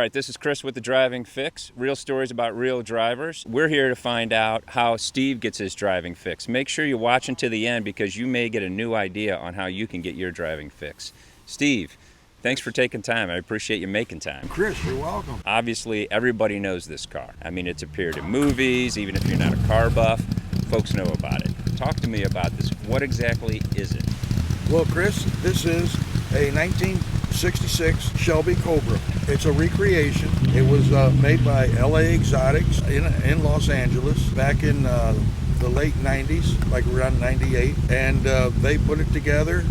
right, this is Chris with the Driving Fix. Real stories about real drivers. We're here to find out how Steve gets his driving fix. Make sure you watch until the end because you may get a new idea on how you can get your driving fix. Steve, thanks for taking time. I appreciate you making time. Chris, you're welcome. Obviously, everybody knows this car. I mean, it's appeared in movies, even if you're not a car buff, folks know about it. Talk to me about this. What exactly is it? Well, Chris, this is a 1966 Shelby Cobra. It's a recreation. It was made by LA Exotics in Los Angeles back in the late 90s, like around 98. And they put it together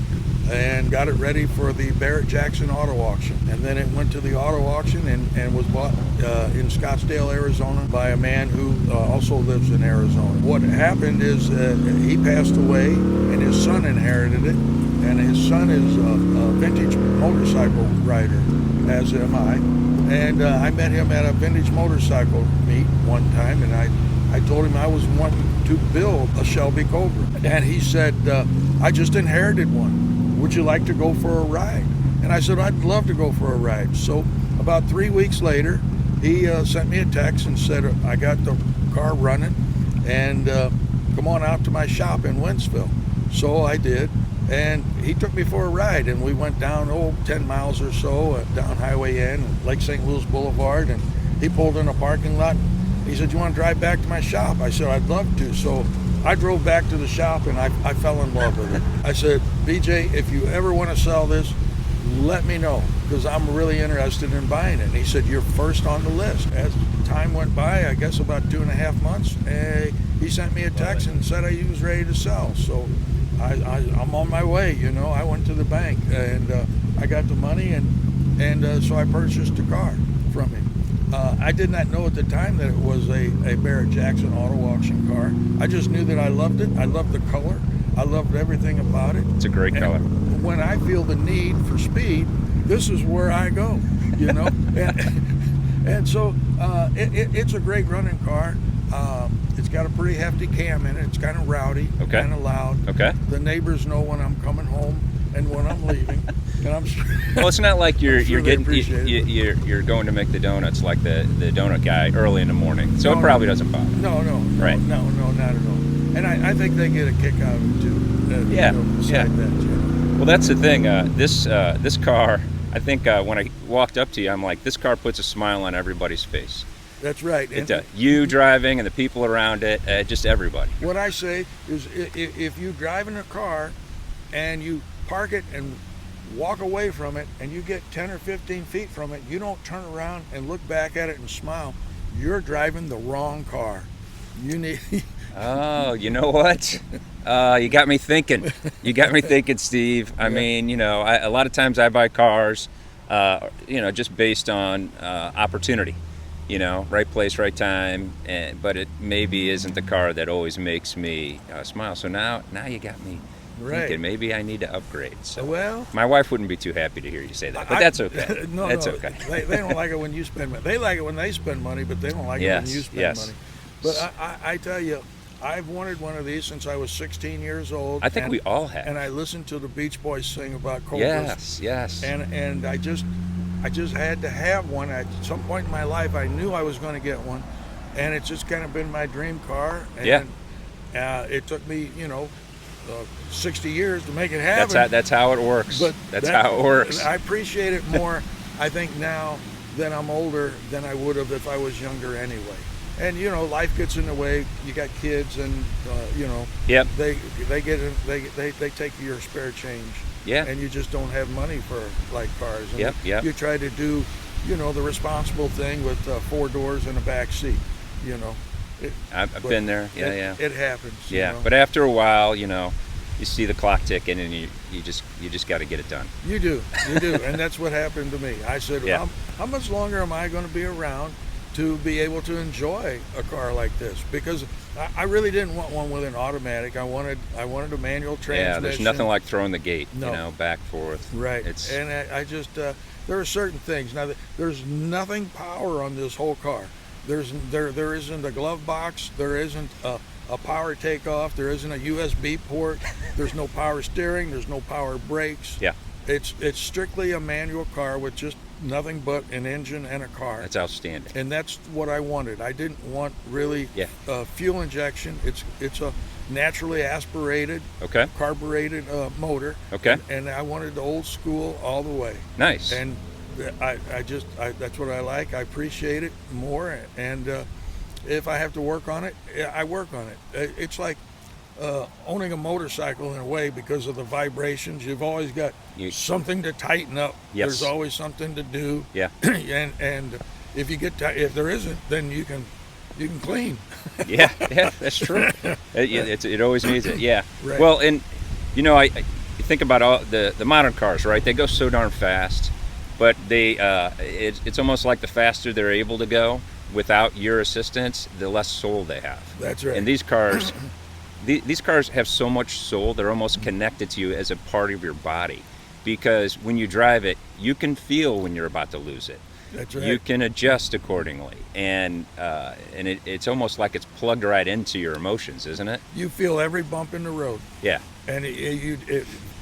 and got it ready for the Barrett-Jackson auto auction. And then it went to the auto auction and was bought in Scottsdale, Arizona by a man who also lives in Arizona. What happened is he passed away and his son inherited it. And his son is a vintage motorcycle rider, as am I. And I met him at a vintage motorcycle meet one time, and I told him I was wanting to build a Shelby Cobra. And he said, I just inherited one. Would you like to go for a ride? And I said, I'd love to go for a ride. So about 3 weeks later, he sent me a text and said, I got the car running, and come on out to my shop in Wentzville. So I did. And he took me for a ride, and we went down 10 miles or so down Highway N, Lake St. Louis Boulevard, and he pulled in a parking lot. He said, you want to drive back to my shop? I said, I'd love to. So I drove back to the shop, and I fell in love with it. I said, BJ, if you ever want to sell this, let me know, because I'm really interested in buying it. And he said, you're first on the list. As time went by, I guess about 2.5 months, he sent me a text and said he was ready to sell. So I'm on my way, you know. I went to the bank and I got the money, and so I purchased a car from him. I did not know at the time that it was a Barrett-Jackson auto auction car. I just knew that I loved it. I loved the color. I loved everything about it. It's a great color. When I feel the need for speed, this is where I go, you know. and so it's a great running car. It's got a pretty hefty cam in it. It's kind of rowdy, okay, kind of loud. Okay. The neighbors know when I'm coming home and when I'm leaving. And I'm sure, well, it's not like you're sure going to make the donuts like the donut guy early in the morning. So no, it probably doesn't bother. No, right. No, not at all. And I think they get a kick out of it too. Yeah. That, well, that's the thing. This car, I think when I walked up to you, I'm like, this car puts a smile on everybody's face. That's right. It does. You driving and the people around it, just everybody. What I say is, if you drive in a car and you park it and walk away from it and you get 10 or 15 feet from it, you don't turn around and look back at it and smile, you're driving the wrong car. You need... Oh, you know what? You got me thinking. You got me thinking, Steve. I mean, you know, a lot of times I buy cars, just based on opportunity. You know, right place, right time, but it maybe isn't the car that always makes me smile. So now you got me thinking maybe I need to upgrade. So well, my wife wouldn't be too happy to hear you say that, but that's okay. That's okay. They don't like it when you spend money. They like it when they spend money, but they don't like it when you spend money. But I tell you, I've wanted one of these since I was 16 years old. I think we all have. And I listened to the Beach Boys sing about Cobras. Yes. And I just had to have one. At some point in my life, I knew I was going to get one, and it's just kind of been my dream car. And it took me, 60 years to make it happen. That's how it works. But that's how it works. I appreciate it more, I think, now that I'm older than I would have if I was younger anyway. And life gets in the way. You got kids, and Yep. they take your spare change. Yeah. And you just don't have money for cars. And Yep. You try to do, the responsible thing with 4 doors and a back seat. I've been there. Yeah. It happens. Yeah. But after a while, you see the clock ticking, and you just got to get it done. You do, and that's what happened to me. I said, how much longer am I going to be around to be able to enjoy a car like this? Because I really didn't want one with an automatic. I wanted a manual transmission. Yeah, there's nothing like throwing the gate, No. back forth. Right. And I just there are certain things. Now, there's nothing power on this whole car. There isn't a glove box. There isn't a power takeoff. There isn't a USB port. There's no power steering. There's no power brakes. Yeah. It's strictly a manual car with just nothing but an engine and a car. That's outstanding. And that's what I wanted. I didn't want really Yeah. fuel injection. It's a naturally aspirated, Okay. carbureted motor. Okay. And I wanted the old school all the way. Nice. And I that's what I like. I appreciate it more. And if I have to work on it, I work on it. It's like owning a motorcycle in a way, because of the vibrations. You've always got something to tighten up. Yes. There's always something to do. Yeah. and if you get if there isn't, then you can clean. Yeah, that's true. It always needs it. Yeah. Right. Well, and you know, I think about all the modern cars, right? They go so darn fast, but it's almost like the faster they're able to go without your assistance, the less soul they have. That's right. And these cars, these cars have so much soul. They're almost connected to you as a part of your body, because when you drive it, you can feel when you're about to lose it. That's right. You can adjust accordingly, and it's almost like it's plugged right into your emotions, isn't it? You feel every bump in the road. Yeah. And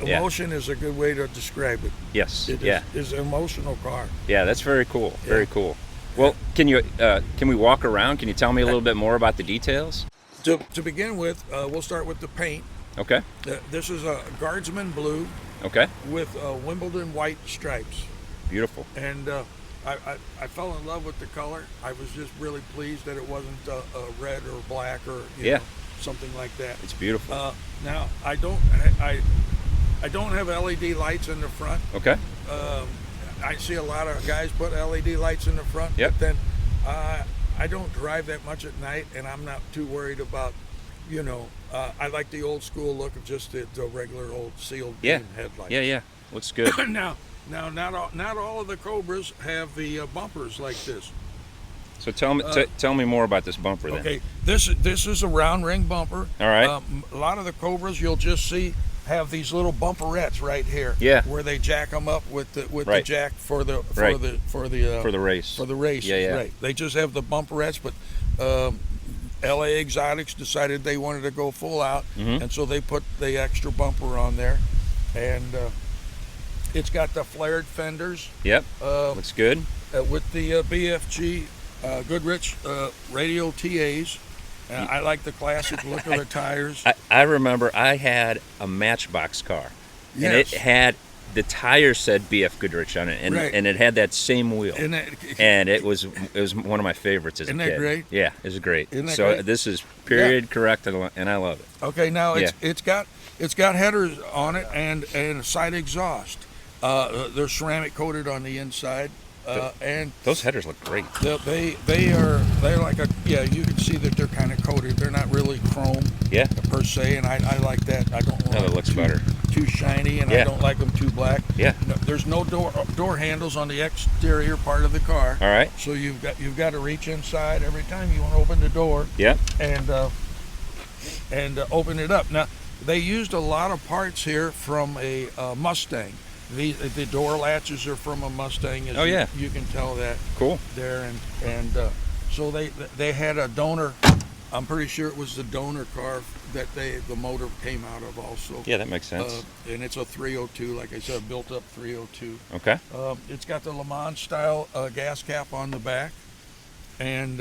emotion is a good way to describe it. Yes. It is an emotional car. Yeah, that's very cool. Very cool. Well, can we walk around? Can you tell me a little bit more about the details? To begin with, we'll start with the paint. Okay. This is a Guardsman blue Okay. with Wimbledon white stripes. Beautiful. And I fell in love with the color. I was just really pleased that it wasn't red or black or you know, something like that. It's beautiful. Now I don't have LED lights in the front. Okay. I see a lot of guys put LED lights in the front. Yep. But then I don't drive that much at night, and I'm not too worried about, you know, I like the old school look of just the regular old sealed beam headlights. Yeah. Looks good. Now, not all of the Cobras have the bumpers like this. So tell me more about this bumper then. Okay, this is a round ring bumper. All right. A lot of the Cobras you'll just see have these little bumperettes right here. Yeah. Where they jack them up with the jack for the race. For the race. Yeah. Right. They just have the bumperettes, but LA Exotics decided they wanted to go full out, and so they put the extra bumper on there, and it's got the flared fenders. Yep. Looks good. With the BFG Goodrich radial TAs. I like the classic look of the tires. I remember I had a Matchbox car, Yes. and it had the tires said BF Goodrich on it, and Right. and it had that same wheel, and it was one of my favorites as Isn't a that kid. great? Yeah, it was great. Isn't that So great? this is period correct, and I love it. Okay, now it's got headers on it and a side exhaust. They're ceramic coated on the inside, and Those headers look great. they're like you can see that they're kind of coated. They're not really chrome per se, and I like that. I don't want No, that looks better. too shiny, and I don't like them too black. Yeah. No, there's no door handles on the exterior part of the car. All right. So you've got to reach inside every time you want to open the door. Yeah. And open it up. Now they used a lot of parts here from a Mustang. The door latches are from a Mustang. You can tell that. Cool. There and so they had a donor. I'm pretty sure it was the donor car that the motor came out of also. Yeah, that makes sense. And it's a 302, like I said, built up 302. Okay. It's got the Le Mans style gas cap on the back, and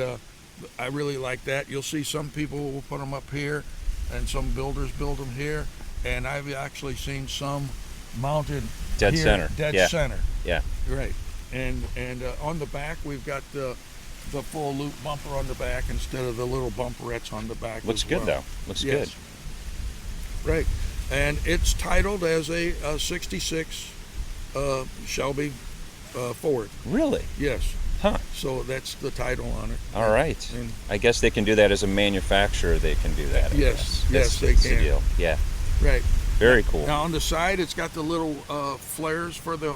I really like that. You'll see some people will put them up here, and some builders build them here, and I've actually seen some mounted Dead here, center. center. Yeah. Right. And on the back we've got the full loop bumper on the back instead of the little bumperettes on the back. Looks as good well. though. Looks good. Right. And it's titled as a 66 Shelby Ford. Really? Yes. Huh. So that's the title on it. All right. And I guess they can do that as a manufacturer. They can do that. I Yes. guess. Yes, they That's can. the deal. Yeah. right. Very cool. Now on the side, it's got the little flares for the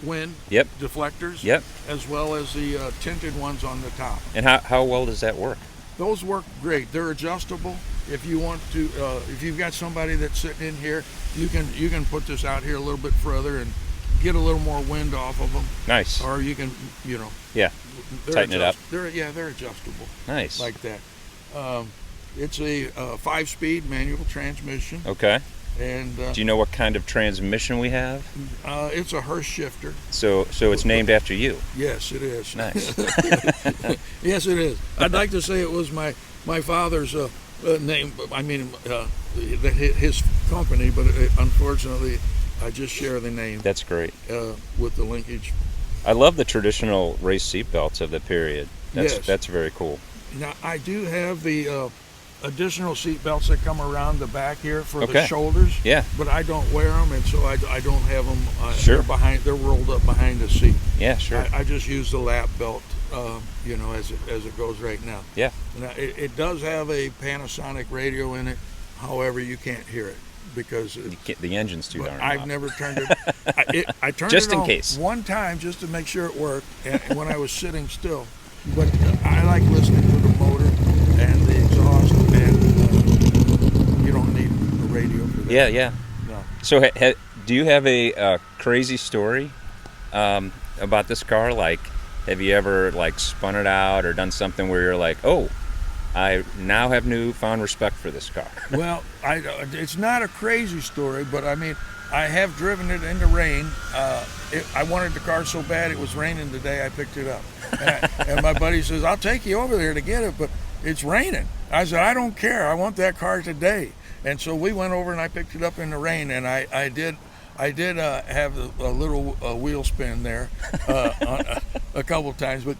wind Yep. deflectors. Yep. As well as the tinted ones on the top. And how well does that work? Those work great. They're adjustable. If you want to, if you've got somebody that's sitting in here, you can put this out here a little bit further and get a little more wind off of them. Nice. Or you can, Yeah. Tighten it up. They're adjustable. Nice. Like that. It's a 5-speed manual transmission. Okay. And Do you know what kind of transmission we have? it's a Hurst shifter. So it's named after you. Yes, it is. Nice. Yes, it is. I'd like to say it was my father's name. I mean, his company, but unfortunately, I just share the name. That's great. With the linkage. I love the traditional race seatbelts of the period. Yes. That's very cool. Now, I do have the additional seat belts that come around the back here for Okay. the shoulders. Yeah. But I don't wear them, and so I don't have them. Sure. They're rolled up behind the seat. Yeah, sure. I just use the lap belt, as it goes right now. Yeah. Now, it does have a Panasonic radio in it. However, you can't hear it because The engine's too darn I've loud. never turned it. I turned Just it in on case. one time just to make sure it worked, and when I was sitting still. But I like listening to the motor and the exhaust, and you don't need a radio for that. Yeah. No. So do you have a crazy story about this car? Like, have you ever spun it out or done something where you're like, oh, I now have newfound respect for this car? Well, it's not a crazy story, but I mean, I have driven it in the rain. I wanted the car so bad it was raining the day I picked it up. And my buddy says, I'll take you over there to get it, but it's raining. I said, I don't care. I want that car today. And so we went over and I picked it up in the rain, and I did have a little wheel spin there a couple times, but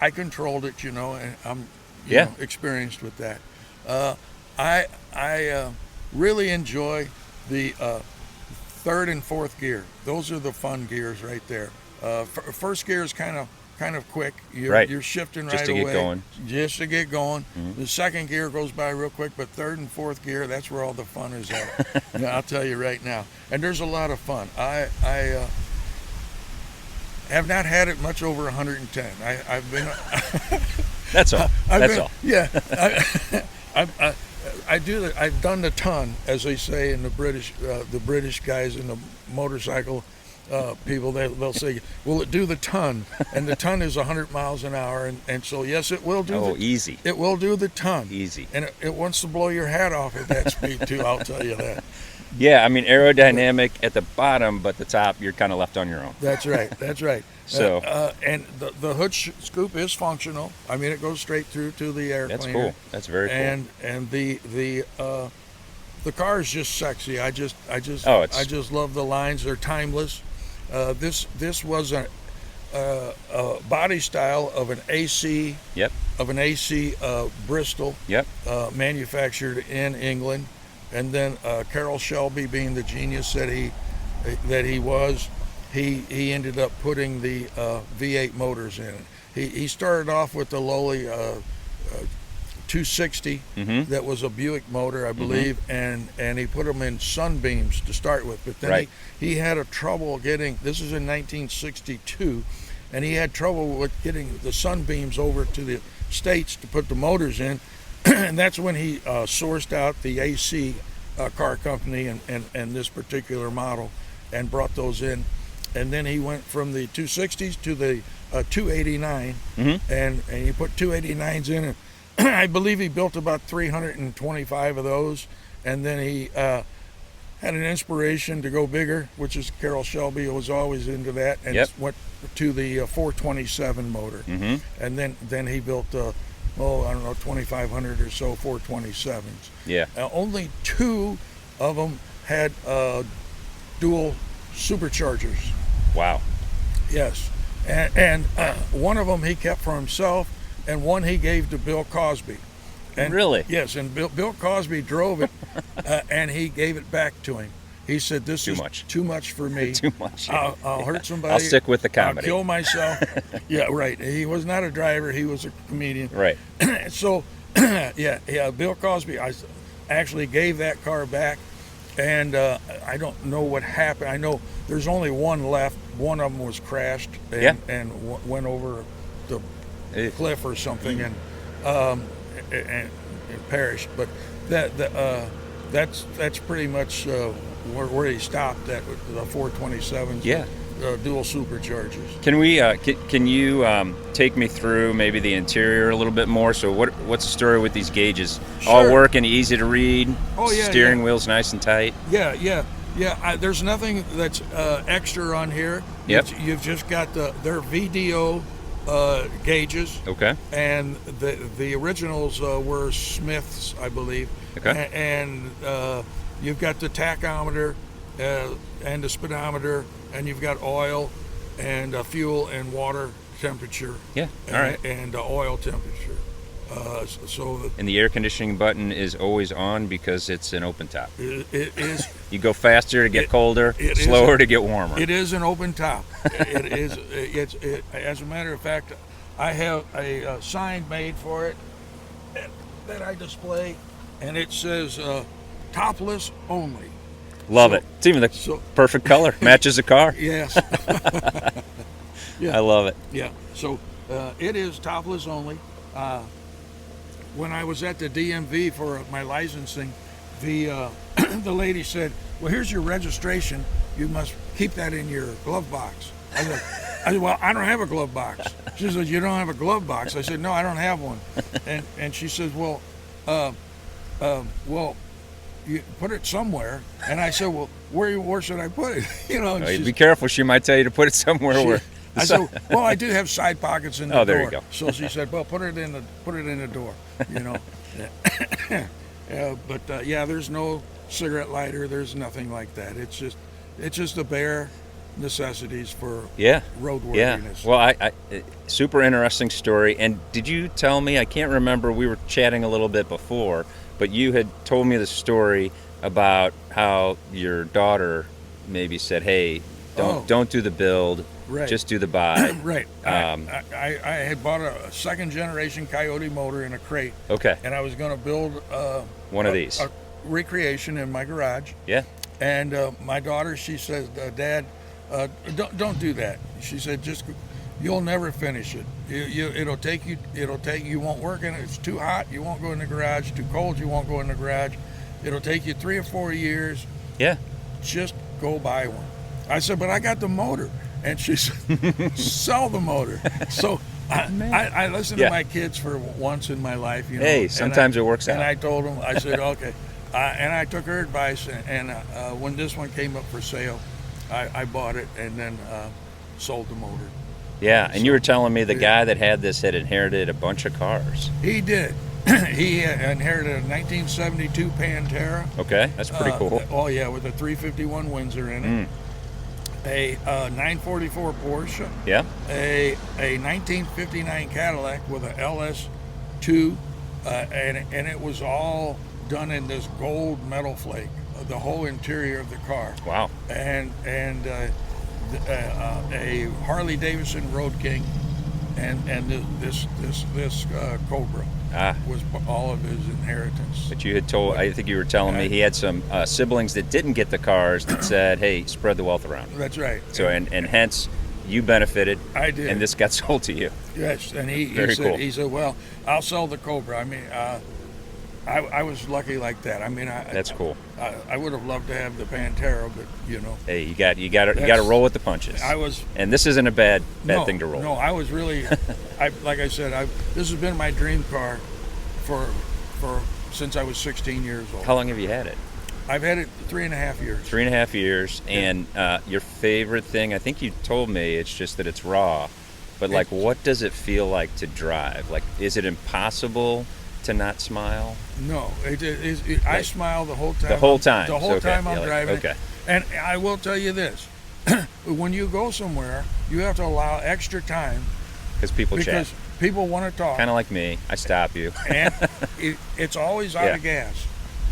I controlled it, and I'm experienced with that. I really enjoy the third and fourth gear. Those are the fun gears right there. First gear is kind of quick. You're shifting Just right to away. get going. Just to get going. Mm-hmm. The second gear goes by real quick, but third and fourth gear, that's where all the fun is at. I'll tell you right now. And there's a lot of fun. I have not had it much over 110. I've been. That's all. That's all. Yeah. I've done the ton, as they say in the British guys in the motorcycle people. They'll say, "Will it do the ton?" And the ton is 100 miles an hour, and so yes, it will do. Easy. It will do the ton. Easy. And it wants to blow your hat off at that speed too. I'll tell you that. Yeah, I mean aerodynamic at the bottom, but the top you're kind of left on your own. That's right. That's right. So and the hood scoop is functional. I mean, it goes straight through to the air that's cleaner. cool. That's very cool. And the car is just sexy. I just love the lines. They're timeless. This was a body style of an AC. Yep. Of an AC Bristol. Yep. Manufactured in England, and then Carroll Shelby, being the genius that he was. He ended up putting the V8 motors in it. He started off with the lowly 260 that was a Buick motor, I believe, and he put them in Sunbeams to start with. But then he had a trouble getting, this is in 1962, and he had trouble with getting the Sunbeams over to the States to put the motors in. And that's when he sourced out the AC car company and this particular model and brought those in. And then he went from the 260s to the 289, and he put 289s in. And I believe he built about 325 of those. And then he had an inspiration to go bigger, which is Carroll Shelby was always into that, and went to the 427 motor. And then he built, 2,500 or so 427s. Yeah. Only two of them had dual superchargers. Wow. Yes, and one of them he kept for himself, and one he gave to Bill Cosby. And, really? Yes, and Bill Cosby drove it, and he gave it back to him. He said, "This is too much for me. Too much. I'll hurt somebody. I'll stick with the comedy. I'll kill myself." Yeah, right. He was not a driver; he was a comedian. Right. So, yeah. Bill Cosby, I actually gave that car back. And I don't know what happened. I know there's only one left. One of them was crashed and went over the cliff or something and perished. But that's pretty much where he stopped at the 427s. Yeah. dual superchargers. Can we? Can you take me through maybe the interior a little bit more? So what's the story with these gauges? All Sure. working, easy to read. Oh, yeah, Steering yeah. wheel's nice and tight. Yeah. There's nothing that's extra on here. Yep. You've just got their VDO gauges. Okay. And the originals were Smiths, I believe. Okay. And you've got the tachometer and the speedometer, and you've got oil and fuel and water temperature. Yeah. All right. And oil temperature. And the air conditioning button is always on because it's an open top. It is. You go faster to get colder, slower to get warmer. It is an open top. It is. As a matter of fact, I have a sign made for it that I display, and it says "topless only." Love it. It's even the perfect color. Matches the car. Yes. Yeah. I love it. Yeah. So it is topless only. When I was at the DMV for my licensing, the the lady said, "Well, here's your registration. You must keep that in your glove box." I said, "Well, I don't have a glove box." She said, "You don't have a glove box?" I said, "No, I don't have one." And she says, "Well, you put it somewhere." And I said, "Well, where should I put it?" And Be careful. She might tell you to put it somewhere where. I said, "Well, I do have side pockets in the door." Oh, there you go. So she said, "Well, put it in the door." But there's no cigarette lighter. There's nothing like that. It's just the bare necessities for roadworthiness. Yeah. Well, I super interesting story. And did you tell me? I can't remember. We were chatting a little bit before, but you had told me the story about how your daughter maybe said, "Hey, don't do the build." Right. Just do the buy. Right. I had bought a second generation Coyote motor in a crate. Okay. And I was going to build one of these. A recreation in my garage. Yeah. And my daughter, she says, "Dad, don't do that." She said, "You'll never finish it. It'll take you won't work in it. It's too hot. You won't go in the garage. Too cold. You won't go in the garage. It'll take you 3 or 4 years. Yeah. Just go buy one." I said, "But I got the motor." And she said, "Sell the motor." So I listened to my kids for once in my life. Hey, sometimes it works out. And I told them, I said, "Okay." And I took her advice. And when this one came up for sale, I bought it and then sold the motor. Yeah, and you were telling me the guy that had this had inherited a bunch of cars. He did. He inherited a 1972 Pantera. Okay, that's pretty cool. Oh, yeah, with a 351 Windsor in it. A 944 Porsche. Yeah. A 1959 Cadillac with a LS2, and it was all done in this gold metal flake. The whole interior of the car. Wow. And a Harley Davidson Road King, and this Cobra. Was all of his inheritance. But you had told, I think you were telling me he had some siblings that didn't get the cars that said, "Hey, spread the wealth around." That's right. So and hence you benefited. I did. And this got sold to you. Yes, and he said, "Well, I'll sell the Cobra." I mean, I was lucky like that. I mean, that's cool. I would have loved to have the Pantera, but Hey, you got to roll with the punches. And this isn't a bad thing to roll. No, I was really, like I said, this has been my dream car for since I was 16 years old. How long have you had it? I've had it 3.5 years. 3.5 years, and your favorite thing? I think you told me it's just that it's raw, but like, what does it feel like to drive? Like, is it impossible to not smile? No, I smile the whole time. The whole time. The whole time I'm driving. Okay. And I will tell you this: when you go somewhere, you have to allow extra time because people want to talk. Kind of like me, I stop you. And it's always out of gas.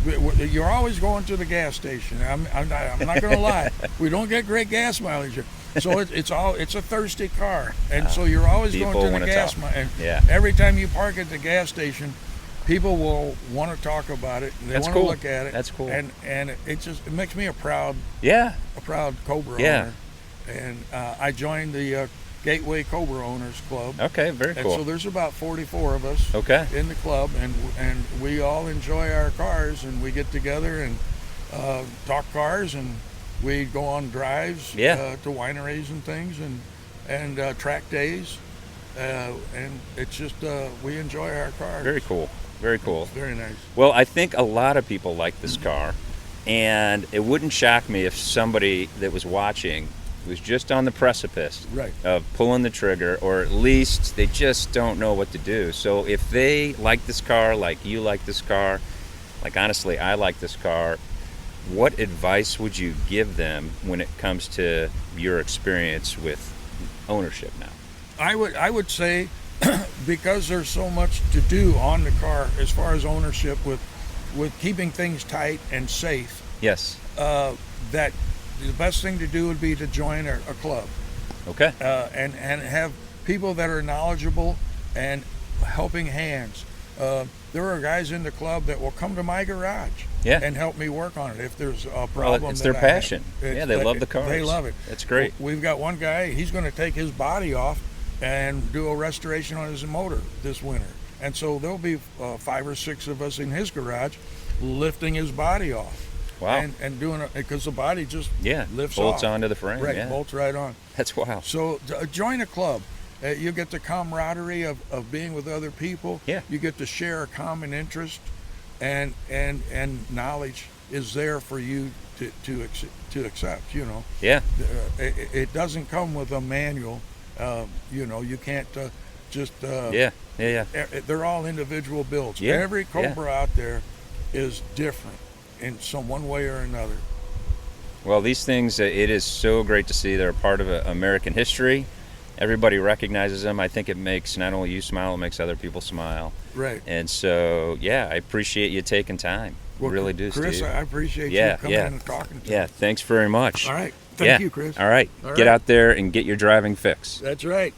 You're always going to the gas station. I'm not going to lie. We don't get great gas mileage here. So it's a thirsty car, and so you're always going to the gas. Every time you park at the gas station, people will want to talk about it. They want to look at it. That's cool. And it makes me a proud Cobra owner. And I joined the Gateway Cobra Owners Club. Okay, very cool. And so there's about 44 of us in the club, and we all enjoy our cars, and we get together and talk cars and We go on drives Yeah. to wineries and things, and track days, and it's just we enjoy our cars. Very cool. Very cool. It's very nice. Well, I think a lot of people like this car, and it wouldn't shock me if somebody that was watching was just on the precipice Right. of pulling the trigger, or at least they just don't know what to do. So if they like this car, like you like this car, like honestly I like this car, what advice would you give them when it comes to your experience with ownership now? I would say because there's so much to do on the car as far as ownership with keeping things tight and safe, Yes. that the best thing to do would be to join a club, Okay. and have people that are knowledgeable and helping hands. There are guys in the club that will come to my garage Yeah. and help me work on it if there's a Well, problem. it's that their I have. passion. Yeah, they love the cars. They love it. That's great. We've got one guy, he's going to take his body off and do a restoration on his motor this winter. And so there'll be 5 or 6 of us in his garage lifting his body off. Wow. And doing it because the body just Yeah, lifts bolts off. onto the frame. Right, Yeah. bolts right on. That's wild. So join a club. You get the camaraderie of being with other people. Yeah. You get to share a common interest, and knowledge is there for you to accept. You know, Yeah. it doesn't come with a manual. You know, you can't just. Yeah. Yeah. Yeah. They're all individual builds. Yeah, Every Cobra out there is different in some one way or another. Well, these things, it is so great to see they're a part of American history. Everybody recognizes them. I think it makes not only you smile, it makes other people smile. Right. And so, yeah, I appreciate you taking time. Well, Really do, Chris, Steve. I appreciate you Yeah, coming yeah. in and talking to Yeah, me. thanks very much. All right. Yeah. Thank you, Chris. All right. All Get right. out there and get your driving fix. That's right.